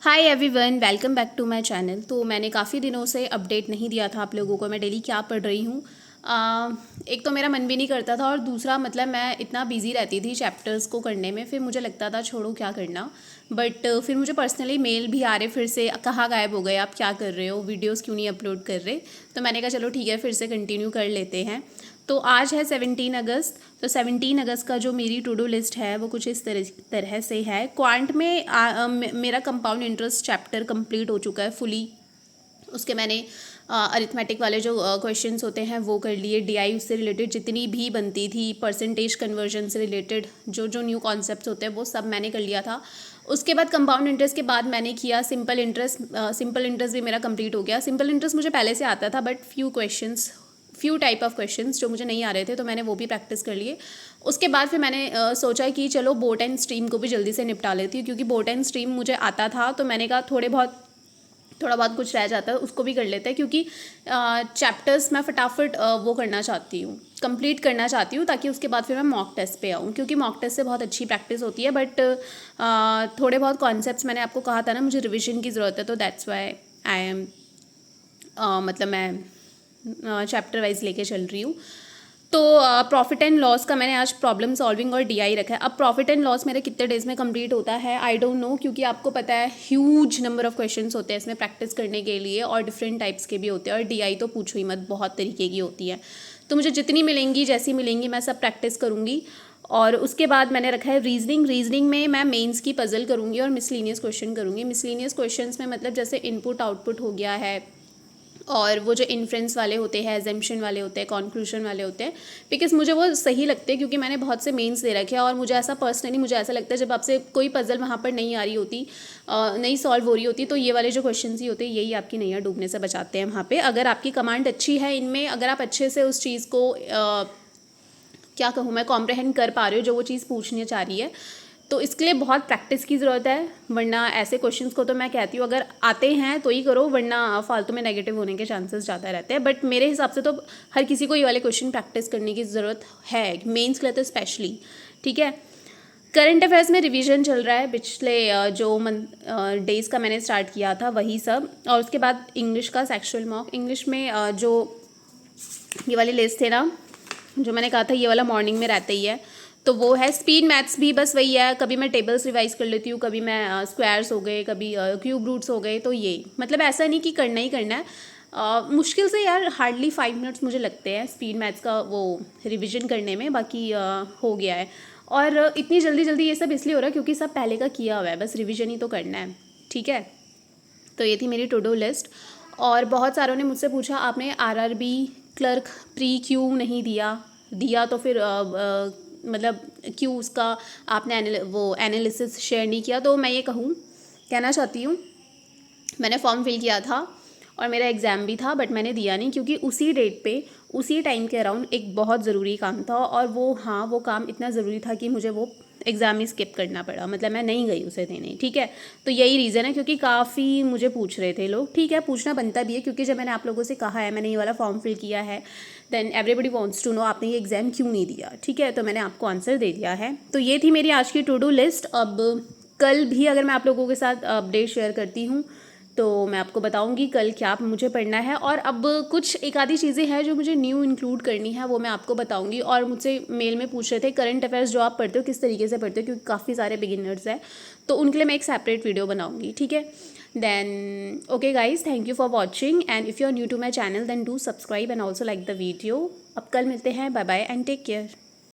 Hi everyone, welcome back to my channel. तो मैंने काफ़ी दिनों से अपडेट नहीं दिया था आप लोगों को मैं डेली क्या पढ़ रही हूँ। एक तो मेरा मन भी नहीं करता था और दूसरा मतलब मैं इतना बिजी रहती थी चैप्टर्स को करने में, फिर मुझे लगता था छोड़ो क्या करना। बट फिर मुझे पर्सनली मेल भी आ रहे फिर से, कहाँ गायब हो गए आप, क्या कर रहे हो, वीडियोस क्यों नहीं अपलोड कर रहे। तो मैंने कहा चलो ठीक है, फिर से कंटिन्यू कर लेते हैं। तो आज है 17 अगस्त। तो 17 अगस्त का जो मेरी टू डू लिस्ट है वो कुछ इस तरह से है। क्वांट में मेरा कंपाउंड इंटरेस्ट चैप्टर कंप्लीट हो चुका है फुली। उसके मैंने अरिथमेटिक वाले जो क्वेश्चंस होते हैं वो कर लिए। डीआई उससे रिलेटेड जितनी भी बनती थी, परसेंटेज कन्वर्जन से रिलेटेड जो जो न्यू कॉन्सेप्ट्स होते हैं वो सब मैंने कर लिया था। उसके बाद कंपाउंड इंटरेस्ट के बाद मैंने किया सिंपल इंटरेस्ट। सिंपल इंटरेस्ट भी मेरा कंप्लीट हो गया। सिंपल इंटरेस्ट मुझे पहले से आता था, but few type of questions जो मुझे नहीं आ रहे थे तो मैंने वो भी प्रैक्टिस कर लिए। उसके बाद फिर मैंने सोचा कि चलो बोट एंड स्ट्रीम को भी जल्दी से निपटा लेती हूँ, क्योंकि बोट एंड स्ट्रीम मुझे आता था तो मैंने कहा थोड़ा बहुत कुछ रह जाता है उसको भी कर लेते हैं, क्योंकि चैप्टर्स मैं फटाफट वो करना चाहती हूँ, कंप्लीट करना चाहती हूँ, ताकि उसके बाद फिर मैं मॉक टेस्ट पे आऊँ, क्योंकि मॉक टेस्ट से बहुत अच्छी प्रैक्टिस होती है। बट थोड़े बहुत कॉन्सेप्ट्स मैंने आपको कहा था ना मुझे रिविजन की ज़रूरत है, तो दैट्स वाई आई एम मतलब मैं चैप्टर वाइज लेके चल रही हूँ। तो प्रॉफिट एंड लॉस का मैंने आज प्रॉब्लम सॉल्विंग और डीआई रखा है। अब प्रॉफिट एंड लॉस मेरे कितने डेज में कंप्लीट होता है आई डोंट नो, क्योंकि आपको पता है ह्यूज नंबर ऑफ क्वेश्चंस होते हैं इसमें प्रैक्टिस करने के लिए, और डिफरेंट टाइप्स के भी होते हैं। और डीआई तो पूछो ही मत, बहुत तरीके की होती है। तो मुझे जितनी मिलेंगी, जैसी मिलेंगी, मैं सब प्रैक्टिस करूँगी। और उसके बाद मैंने रखा है रीजनिंग में मैं मेंस की पजल करूँगी और मिसलिनियस क्वेश्चन करूँगी। मिसलिनियस क्वेश्चन में मतलब जैसे इनपुट आउटपुट हो गया है, और वो जो इन्फ्रेंस वाले होते हैं, एजम्पशन वाले होते हैं, कॉन्क्लूजन वाले होते हैं, बिकॉज मुझे वो सही लगते हैं, क्योंकि मैंने बहुत से मेंस दे रखे हैं। और मुझे ऐसा पर्सनली मुझे ऐसा लगता है जब आपसे कोई पजल वहाँ पर नहीं आ रही होती, नहीं सॉल्व हो रही होती, तो ये वाले जो क्वेश्चन ही होते हैं यही आपकी नैया डूबने से बचाते हैं वहाँ पर। अगर आपकी कमांड अच्छी है इनमें, अगर आप अच्छे से उस चीज़ को क्या कहूँ मैं, कॉम्प्रहेंड कर पा रहे हो जो वो चीज़ पूछनी चाह रही है, तो इसके लिए बहुत प्रैक्टिस की ज़रूरत है। वरना ऐसे क्वेश्चंस को तो मैं कहती हूँ अगर आते हैं तो ही करो, वरना फालतू में नेगेटिव होने के चांसेस ज़्यादा रहते हैं। बट मेरे हिसाब से तो हर किसी को ये वाले क्वेश्चन प्रैक्टिस करने की ज़रूरत है, मेंस के लिए तो स्पेशली। ठीक है, करंट अफेयर्स में रिवीजन चल रहा है, पिछले जो डेज़ का मैंने स्टार्ट किया था वही सब। और उसके बाद इंग्लिश का सेक्शुअल मॉक। इंग्लिश में जो ये वाली लिस्ट थे ना, जो मैंने कहा था ये वाला मॉर्निंग में रहता ही है, तो वो है। स्पीड मैथ्स भी बस वही है, कभी मैं टेबल्स रिवाइज कर लेती हूँ, कभी मैं स्क्वायर्स हो गए, कभी क्यूब रूट्स हो गए। तो ये मतलब ऐसा नहीं कि करना ही करना है। मुश्किल से यार हार्डली 5 मिनट्स मुझे लगते हैं स्पीड मैथ्स का वो रिविजन करने में, बाकी हो गया है। और इतनी जल्दी जल्दी ये सब इसलिए हो रहा है क्योंकि सब पहले का किया हुआ है, बस रिविजन ही तो करना है। ठीक है, तो ये थी मेरी टू डू लिस्ट। और बहुत सारों ने मुझसे पूछा आपने आरआरबी क्लर्क प्री क्यों नहीं दिया तो फिर मतलब क्यों उसका आपने वो एनालिसिस शेयर नहीं किया। तो मैं ये कहना चाहती हूँ, मैंने फॉर्म फिल किया था और मेरा एग्ज़ाम भी था, बट मैंने दिया नहीं, क्योंकि उसी डेट पे उसी टाइम के अराउंड एक बहुत ज़रूरी काम था, और वो काम इतना ज़रूरी था कि मुझे वो एग्ज़ाम ही स्किप करना पड़ा, मतलब मैं नहीं गई उसे देने। ठीक है, तो यही रीज़न है, क्योंकि काफ़ी मुझे पूछ रहे थे लोग। ठीक है, पूछना बनता भी है, क्योंकि जब मैंने आप लोगों से कहा है मैंने ये वाला फॉर्म फिल किया है, then everybody wants to know आपने ये एग्ज़ाम क्यों नहीं दिया। ठीक है, तो मैंने आपको आंसर दे दिया है। तो ये थी मेरी आज की टू डू लिस्ट। अब कल भी अगर मैं आप लोगों के साथ अपडेट शेयर करती हूँ तो मैं आपको बताऊंगी कल क्या मुझे पढ़ना है। और अब कुछ एक आधी चीज़ें हैं जो मुझे न्यू इंक्लूड करनी है, वो मैं आपको बताऊंगी। और मुझसे मेल में पूछ रहे थे करंट अफेयर्स जो आप पढ़ते हो किस तरीके से पढ़ते हो, क्योंकि काफ़ी सारे बिगिनर्स हैं, तो उनके लिए मैं एक सेपरेट वीडियो बनाऊंगी। ठीक है, then okay guys, thank you for watching, and if you are new to my channel then do subscribe and also like the video. अब कल मिलते हैं, bye bye and take care.